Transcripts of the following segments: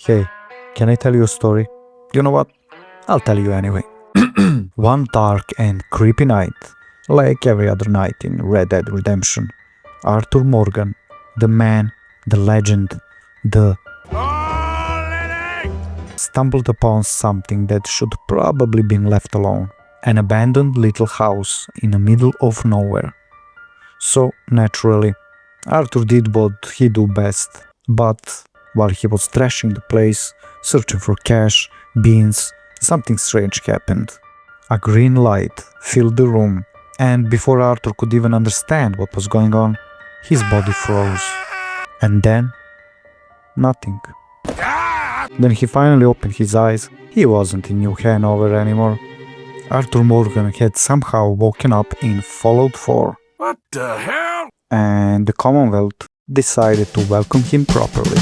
Hey, can I tell you a story? You know what? I'll tell you anyway. One dark and creepy night, like every other night in Red Dead Redemption, Arthur Morgan, the man, the legend, the stumbled upon something that should probably been left alone. An abandoned little house in the middle of nowhere. So, naturally, Arthur did what he do best, but while he was trashing the place, searching for cash, beans, something strange happened. A green light filled the room, and before Arthur could even understand what was going on, his body froze. And then, nothing. Then he finally opened his eyes. He wasn't in New Hanover anymore. Arthur Morgan had somehow woken up in Fallout 4. What the hell? And the Commonwealth decided to welcome him properly.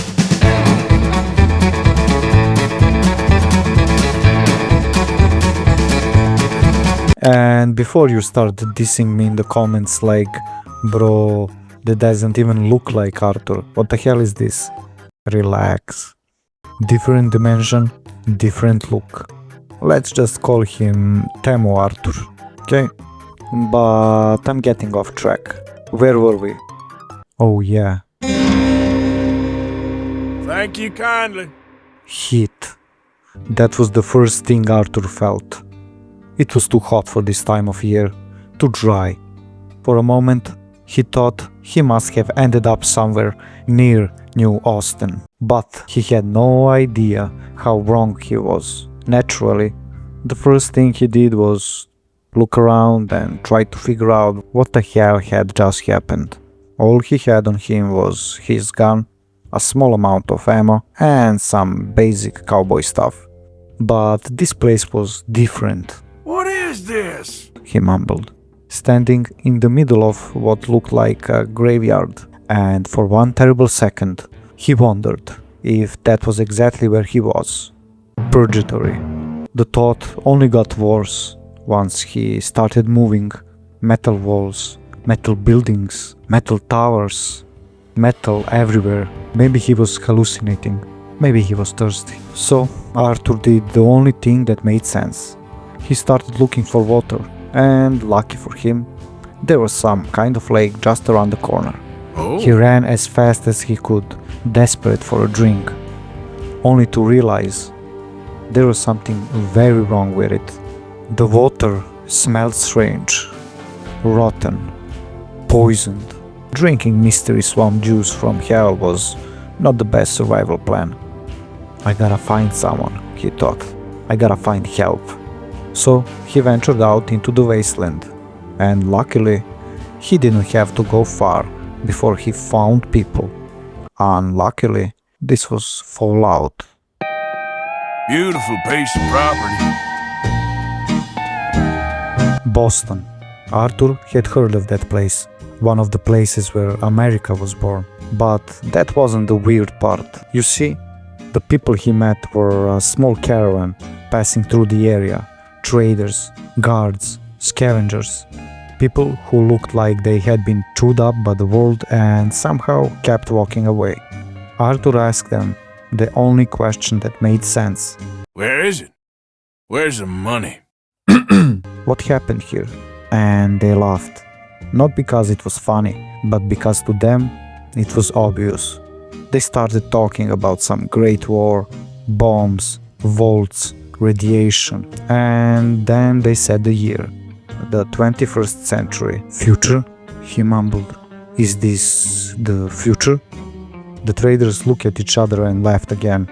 And before you start dissing me in the comments like, bro, that doesn't even look like Arthur, what the hell is this? Relax. Different dimension, different look. Let's just call him Temu Arthur, okay? But I'm getting off track. Where were we? Oh yeah. Thank you kindly. Heat. That was the first thing Arthur felt. It was too hot for this time of year, too dry. For a moment, he thought he must have ended up somewhere near New Austin. But he had no idea how wrong he was. Naturally, the first thing he did was look around and try to figure out what the hell had just happened. All he had on him was his gun, a small amount of ammo, and some basic cowboy stuff. But this place was different. What is this? He mumbled, standing in the middle of what looked like a graveyard, and for one terrible second, he wondered if that was exactly where he was. Purgatory. The thought only got worse once he started moving. Metal walls, metal buildings, metal towers, metal everywhere. Maybe he was hallucinating, maybe he was thirsty. So Arthur did the only thing that made sense. He started looking for water, and lucky for him, there was some kind of lake just around the corner. Oh. He ran as fast as he could, desperate for a drink, only to realize there was something very wrong with it. The water smelled strange, rotten, poisoned. Drinking mystery swamp juice from hell was not the best survival plan. I gotta find someone, he thought. I gotta find help. So he ventured out into the wasteland, and luckily he didn't have to go far before he found people. Unluckily, this was Fallout. Beautiful piece of property. Boston. Arthur had heard of that place, one of the places where America was born. But that wasn't the weird part. You see, the people he met were a small caravan passing through the area. Traders, guards, scavengers. People who looked like they had been chewed up by the world and somehow kept walking away. Arthur asked them the only question that made sense. Where is it? Where's the money? What happened here? And they laughed. Not because it was funny, but because to them it was obvious. They started talking about some great war, bombs, vaults, radiation, and then they said the year. The 21st century. Future? He mumbled. Is this the future? The traders looked at each other and laughed again.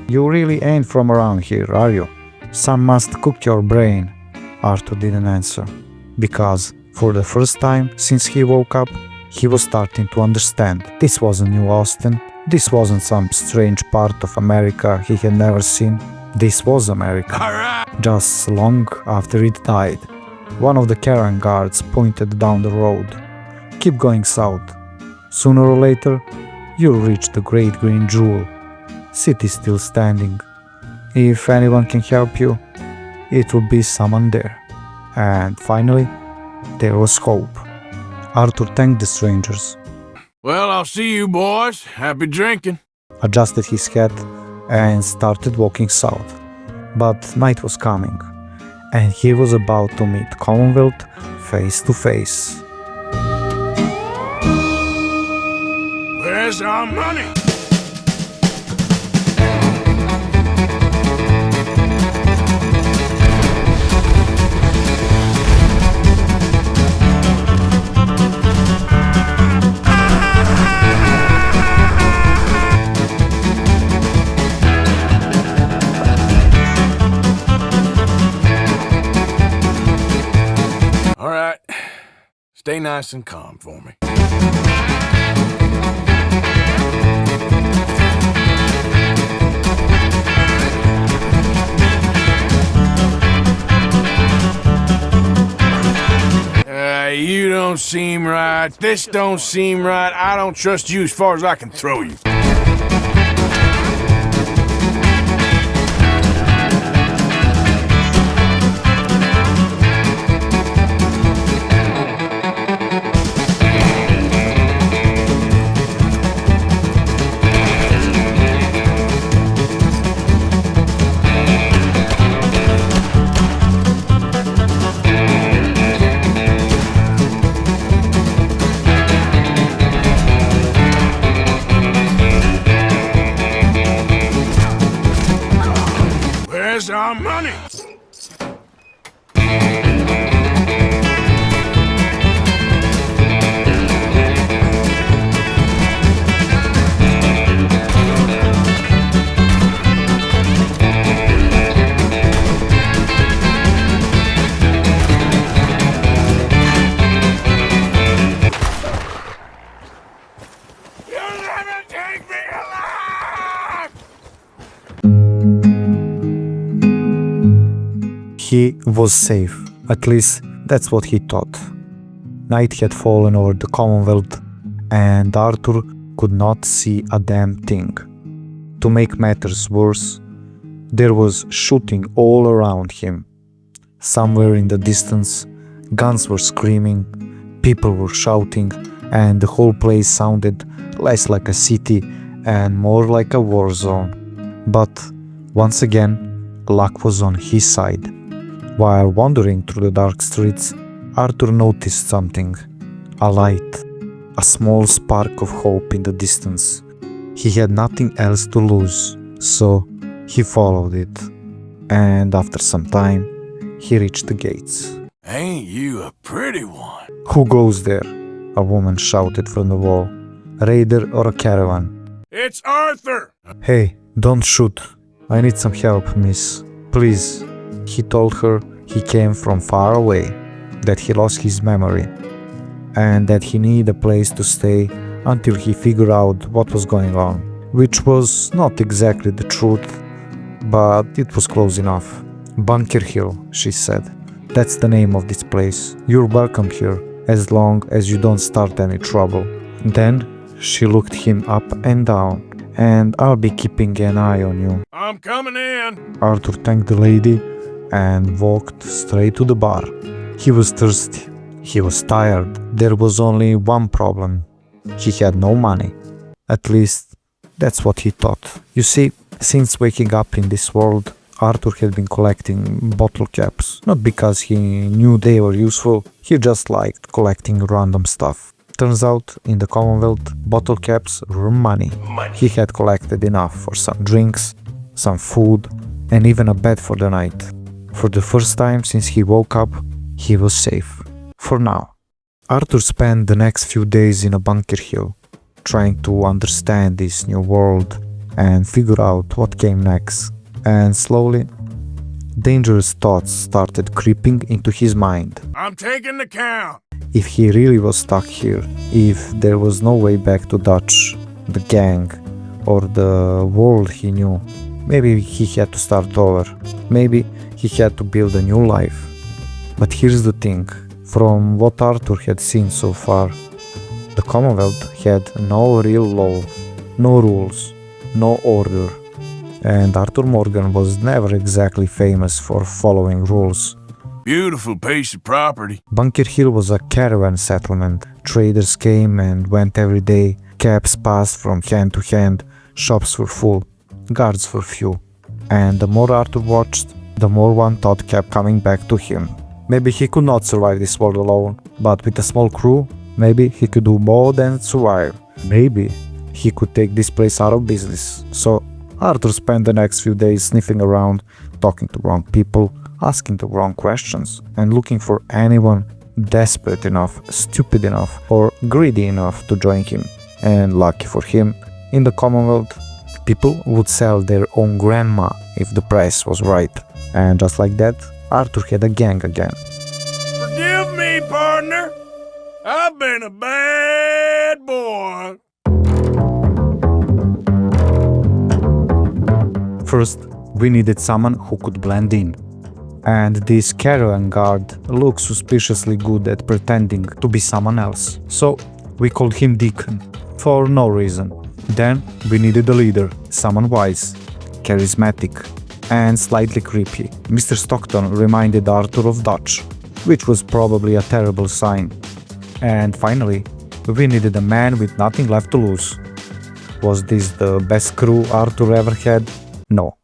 You really ain't from around here, are you? Some must cook your brain. Arthur didn't answer, because for the first time since he woke up, he was starting to understand. This wasn't New Austin. This wasn't some strange part of America he had never seen. This was America. All right. Just long after it died. One of the caravan guards pointed down the road. Keep going south. Sooner or later, you'll reach the Great Green Jewel. City still standing. If anyone can help you, it will be someone there. And finally, there was hope. Arthur thanked the strangers, Well, I'll see you boys. Happy drinking. adjusted his hat, and started walking south. But night was coming, and he was about to meet Commonwealth face to face. Where's our money? All right. Stay nice and calm for me. You don't seem right. This don't seem right. I don't trust you as far as I can throw you. Where's our money? You'll never take me alive! He was safe, at least that's what he thought. Night had fallen over the Commonwealth, and Arthur could not see a damn thing. To make matters worse, there was shooting all around him. Somewhere in the distance, guns were screaming, people were shouting, and the whole place sounded less like a city and more like a war zone. But once again, luck was on his side. While wandering through the dark streets, Arthur noticed something. A light. A small spark of hope in the distance. He had nothing else to lose, so he followed it. And after some time, he reached the gates. Ain't you a pretty one? "Who goes there?" a woman shouted from the wall. "A raider or a caravan?" It's Arthur! "Hey, don't shoot. I need some help, miss. Please." He told her he came from far away, that he lost his memory, and that he needed a place to stay until he figured out what was going on, which was not exactly the truth, but it was close enough. "Bunker Hill," she said. "That's the name of this place. You're welcome here, as long as you don't start any trouble." Then she looked him up and down. "And I'll be keeping an eye on you." I'm coming in. Arthur thanked the lady and walked straight to the bar. He was thirsty. He was tired. There was only one problem. He had no money. At least, that's what he thought. You see, since waking up in this world, Arthur had been collecting bottle caps. Not because he knew they were useful, he just liked collecting random stuff. Turns out, in the Commonwealth, bottle caps were money. He had collected enough for some drinks, some food, and even a bed for the night. For the first time since he woke up, he was safe. For now. Arthur spent the next few days in a Bunker Hill, trying to understand this new world and figure out what came next. And slowly, dangerous thoughts started creeping into his mind. I'm taking the count. If he really was stuck here, if there was no way back to Dutch, the gang, or the world he knew, maybe he had to start over. Maybe he had to build a new life. But here's the thing, from what Arthur had seen so far, the Commonwealth had no real law, no rules, no order, and Arthur Morgan was never exactly famous for following rules. Beautiful piece of property. Bunker Hill was a caravan settlement. Traders came and went every day, cabs passed from hand to hand, shops were full. Guards were few, and the more Arthur watched, the more one thought kept coming back to him. Maybe he could not survive this world alone, but with a small crew, maybe he could do more than survive. Maybe he could take this place out of business. So Arthur spent the next few days sniffing around, talking to wrong people, asking the wrong questions, and looking for anyone desperate enough, stupid enough, or greedy enough to join him. And lucky for him, in the Commonwealth, people would sell their own grandma if the price was right. And just like that, Arthur had a gang again. Forgive me, partner. I've been a bad boy. First, we needed someone who could blend in. And this caravan guard looked suspiciously good at pretending to be someone else. So we called him Deacon, for no reason. Then we needed a leader, someone wise, charismatic, and slightly creepy. Mr. Stockton reminded Arthur of Dutch, which was probably a terrible sign. And finally, we needed a man with nothing left to lose. Was this the best crew Arthur ever had? No.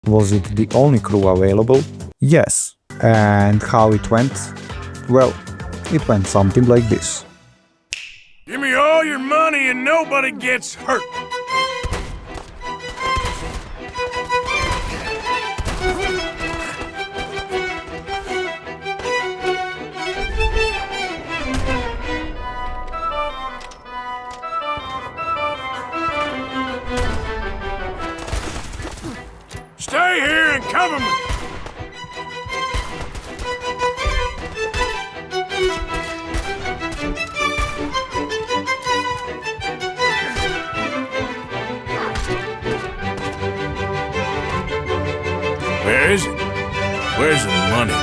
Was it the only crew available? Yes. And how it went? Well, it went something like this. Give me all your money and nobody gets hurt. Stay here and cover me. Where is it? Where's the money?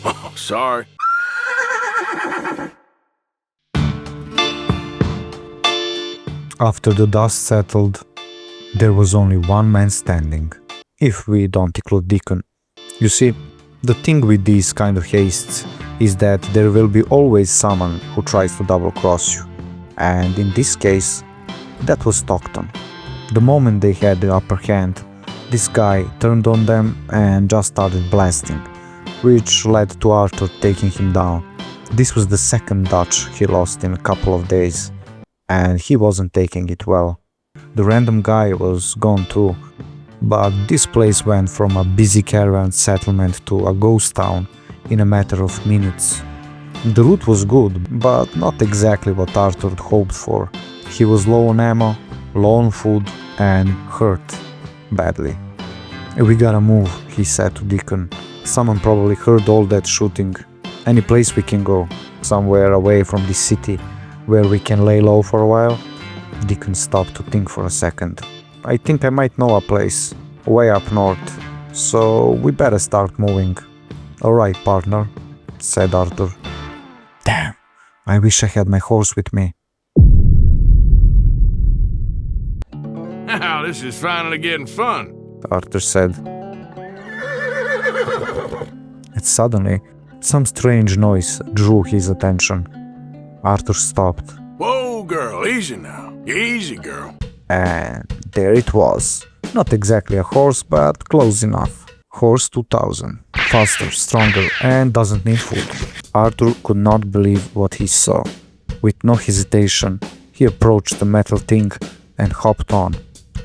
Oh, sorry. After the dust settled, there was only one man standing, if we don't include Deacon. You see, the thing with these kind of heists is that there will be always someone who tries to double-cross you. And in this case, that was Stockton. The moment they had the upper hand, this guy turned on them and just started blasting, which led to Arthur taking him down. This was the second Dutch he lost in a couple of days, and he wasn't taking it well. The random guy was gone too, but this place went from a busy caravan settlement to a ghost town in a matter of minutes. The loot was good, but not exactly what Arthur hoped for. He was low on ammo, low on food, and hurt badly. "We gotta move," he said to Deacon. "Someone probably heard all that shooting. Any place we can go, somewhere away from this city, where we can lay low for a while?" Deacon stopped to think for a second. "I think I might know a place, way up north, so we better start moving." "Alright, partner," said Arthur. "Damn, I wish I had my horse with me." Now, this is finally getting fun. Arthur said. And suddenly, some strange noise drew his attention. Arthur stopped. Whoa, girl, easy now. Easy, girl. And there it was. Not exactly a horse, but close enough. Horse 2000. Faster, stronger, and doesn't need food. Arthur could not believe what he saw. With no hesitation, he approached the metal thing and hopped on,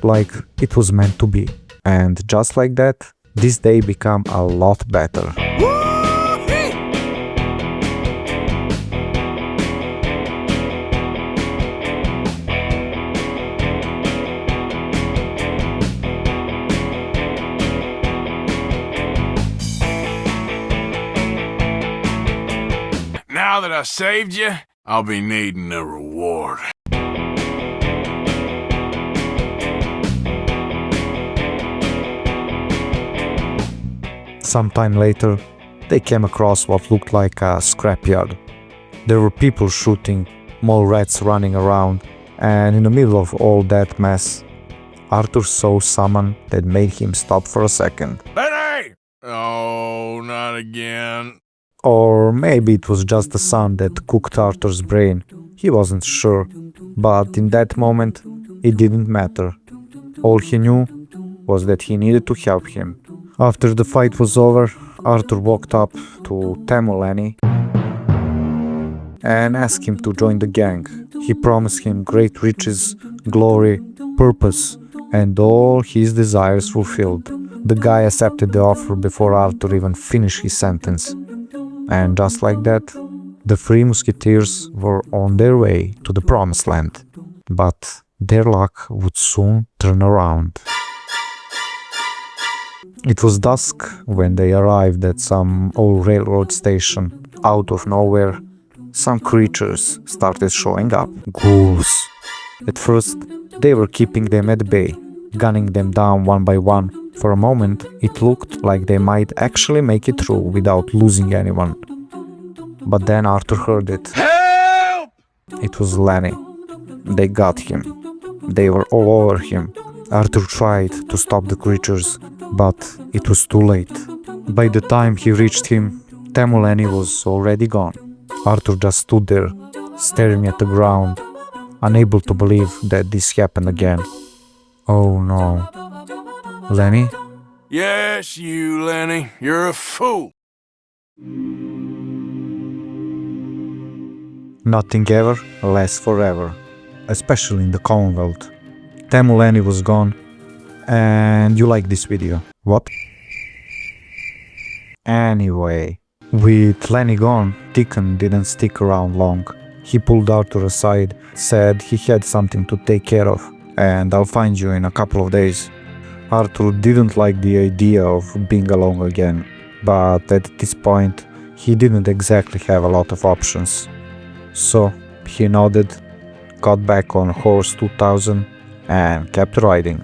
like it was meant to be. And just like that, this day became a lot better. Now that I saved you, I'll be needing a reward. Sometime later, they came across what looked like a scrapyard. There were people shooting, more rats running around, and in the middle of all that mess, Arthur saw someone that made him stop for a second. Lenny! Oh, not again. Or maybe it was just the sun that cooked Arthur's brain. He wasn't sure, but in that moment, it didn't matter. All he knew was that he needed to help him. After the fight was over, Arthur walked up to Lenny and asked him to join the gang. He promised him great riches, glory, purpose, and all his desires fulfilled. The guy accepted the offer before Arthur even finished his sentence. And just like that, the three musketeers were on their way to the promised land. But their luck would soon turn around. It was dusk when they arrived at some old railroad station. Out of nowhere, some creatures started showing up. Ghouls. At first, they were keeping them at bay, gunning them down one by one. For a moment, it looked like they might actually make it through without losing anyone. But then Arthur heard it. Help! It was Lenny. They got him. They were all over him. Arthur tried to stop the creatures, but it was too late. By the time he reached him, Lenny was already gone. Arthur just stood there, staring at the ground, unable to believe that this happened again. Oh no. Lenny? Yes, you, Lenny. You're a fool. Nothing ever lasts forever, especially in the Commonwealth. Lenny was gone, and you like this video. What? Anyway, with Lenny gone, Deacon didn't stick around long. He pulled Arthur aside, said he had something to take care of, and I'll find you in a couple of days. Arthur didn't like the idea of being alone again, but at this point, he didn't exactly have a lot of options. So, he nodded, got back on horse 2000, and kept riding.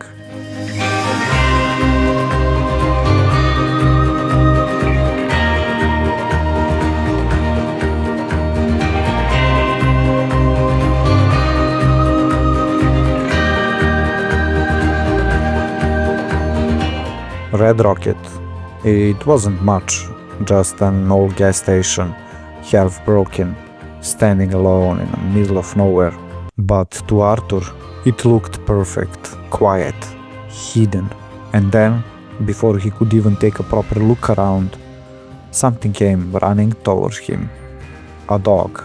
Red Rocket. It wasn't much, just an old gas station, half broken, standing alone in the middle of nowhere. But to Arthur, it looked perfect, quiet, hidden. And then, before he could even take a proper look around, something came running towards him. A dog.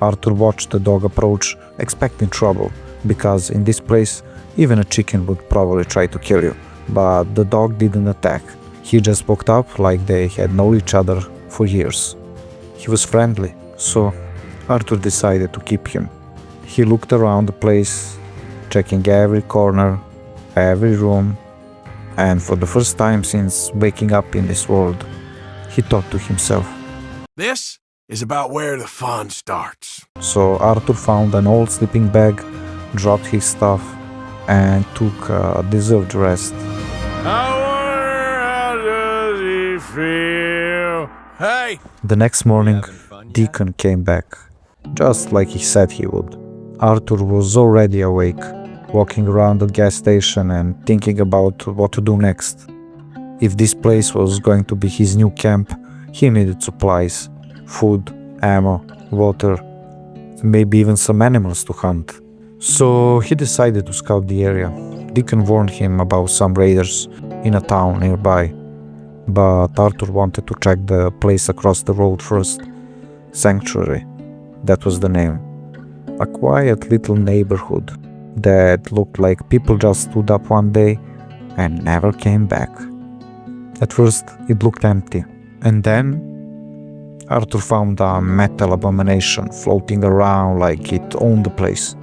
Arthur watched the dog approach, expecting trouble, because in this place, even a chicken would probably try to kill you. But the dog didn't attack. He just walked up like they had known each other for years. He was friendly, so Arthur decided to keep him. He looked around the place, checking every corner, every room, and for the first time since waking up in this world, he thought to himself. This is about where the fun starts. So Arthur found an old sleeping bag, dropped his stuff, and took a deserved rest. How does he feel? Hey! The next morning, Deacon came back, just like he said he would. Arthur was already awake, walking around the gas station and thinking about what to do next. If this place was going to be his new camp, he needed supplies, food, ammo, water, maybe even some animals to hunt. So he decided to scout the area. Deacon warned him about some raiders in a town nearby, but Arthur wanted to check the place across the road first. Sanctuary, that was the name. A quiet little neighborhood that looked like people just stood up one day and never came back. At first, it looked empty, and then Arthur found a metal abomination floating around like it owned the place.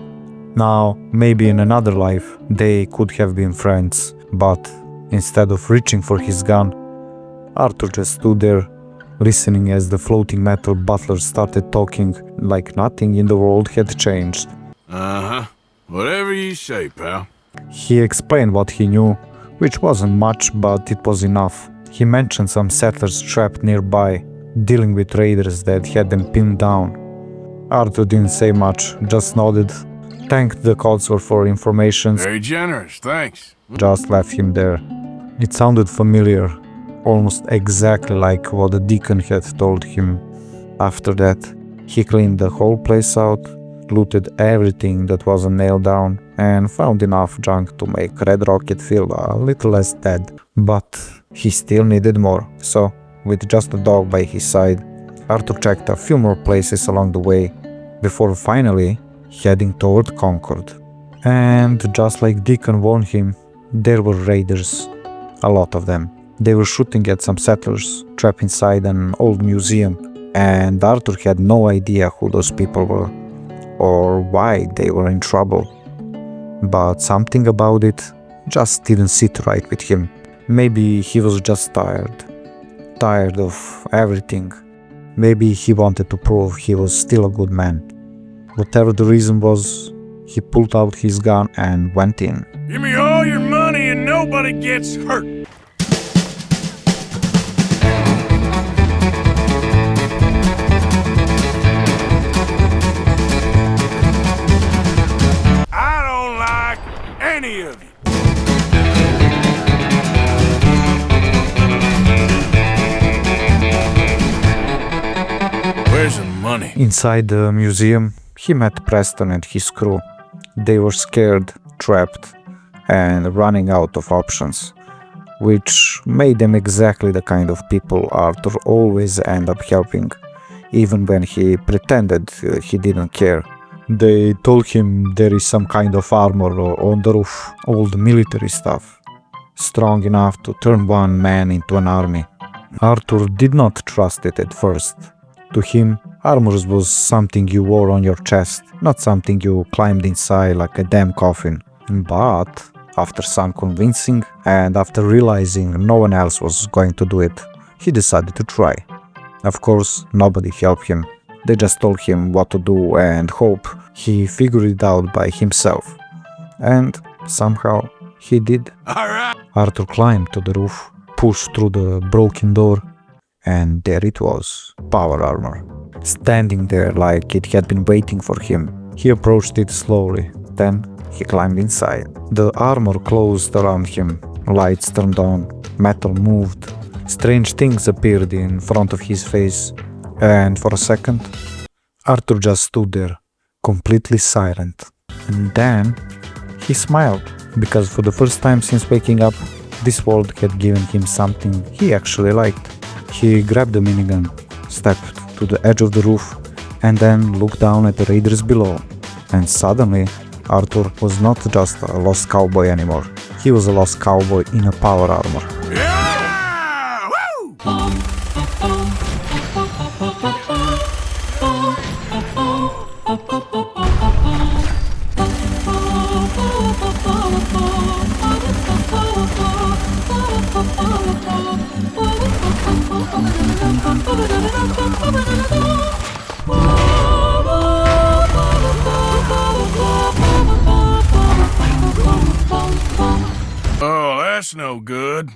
Now, maybe in another life, they could have been friends, but instead of reaching for his gun, Arthur just stood there, listening as the floating metal butler started talking like nothing in the world had changed. Uh-huh. Whatever you say, pal. He explained what he knew, which wasn't much, but it was enough. He mentioned some settlers trapped nearby, dealing with raiders that had them pinned down. Arthur didn't say much, just nodded, thanked the counselor for information, Very generous, thanks. just left him there. It sounded familiar, almost exactly like what the deacon had told him. After that, he cleaned the whole place out, looted everything that wasn't nailed down, and found enough junk to make Red Rocket feel a little less dead. But he still needed more, so with just a dog by his side, Arthur checked a few more places along the way, before finally heading toward Concord. And just like Deacon warned him, there were raiders. A lot of them. They were shooting at some settlers trapped inside an old museum, and Arthur had no idea who those people were or why they were in trouble. But something about it just didn't sit right with him. Maybe he was just tired of everything. Maybe he wanted to prove he was still a good man. Whatever the reason was, he pulled out his gun and went in. Give me all your money and nobody gets hurt. I don't like any of you. Where's the money? Inside the museum, he met Preston and his crew. They were scared, trapped, and running out of options, which made them exactly the kind of people Arthur always ended up helping, even when he pretended he didn't care. They told him there is some kind of armor on the roof, old military stuff, strong enough to turn one man into an army. Arthur did not trust it at first. To him, armor was something you wore on your chest, not something you climbed inside like a damn coffin. But after some convincing and after realizing no one else was going to do it, he decided to try. Of course, nobody helped him. They just told him what to do and hope he figured it out by himself. And somehow he did. All right. Arthur climbed to the roof, pushed through the broken door, and there it was, power armor. Standing there like it had been waiting for him. He approached it slowly, then he climbed inside. The armor closed around him, lights turned on, metal moved, strange things appeared in front of his face, and for a second, Arthur just stood there, completely silent. And then, he smiled, because for the first time since waking up, this world had given him something he actually liked. He grabbed the minigun, stepped to the edge of the roof, and then looked down at the raiders below. And suddenly, Arthur was not just a lost cowboy anymore. He was a lost cowboy in a power armor. Yeah! Woo! Oh, that's no good.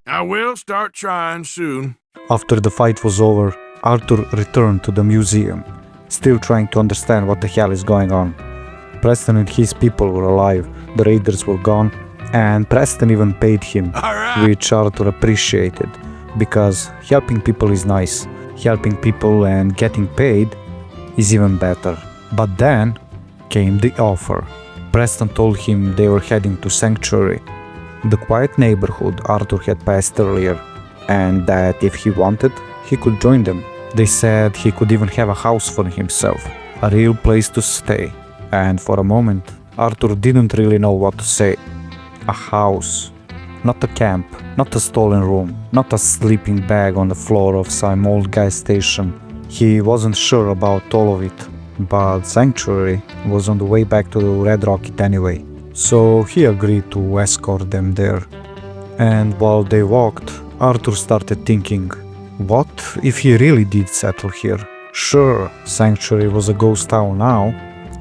I will start trying soon. After the fight was over, Arthur returned to the museum, still trying to understand what the hell is going on. Preston and his people were alive, the raiders were gone, and Preston even paid him, which Arthur appreciated, because helping people is nice, helping people and getting paid is even better. But then came the offer. Preston told him they were heading to Sanctuary, the quiet neighborhood Arthur had passed earlier, and that if he wanted, he could join them. They said he could even have a house for himself, a real place to stay. And for a moment, Arthur didn't really know what to say. A house. Not a camp, not a stolen room, not a sleeping bag on the floor of some old gas station. He wasn't sure about all of it, but Sanctuary was on the way back to Red Rocket anyway, so he agreed to escort them there. And while they walked, Arthur started thinking, what if he really did settle here? Sure, Sanctuary was a ghost town now,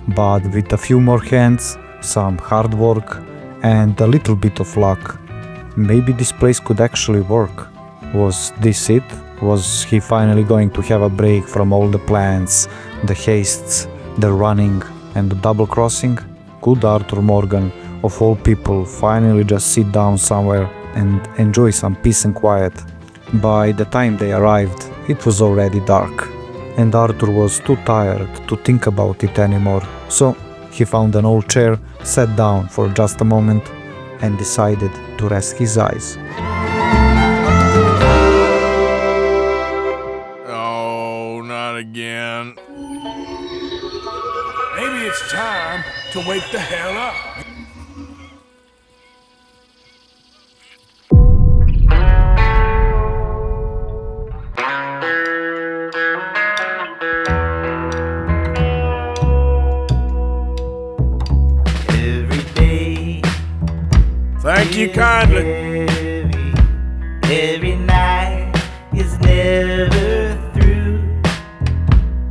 but with a few more hands, some hard work, and a little bit of luck, maybe this place could actually work. Was this it? Was he finally going to have a break from all the plans, the hastes, the running, and the double crossing? Could Arthur Morgan, of all people, finally just sit down somewhere and enjoy some peace and quiet? By the time they arrived, it was already dark, and Arthur was too tired to think about it anymore. So he found an old chair, sat down for just a moment, and decided to rest his eyes. Oh, not again. Maybe it's time to wake the hell up. Thank you kindly. Every night is never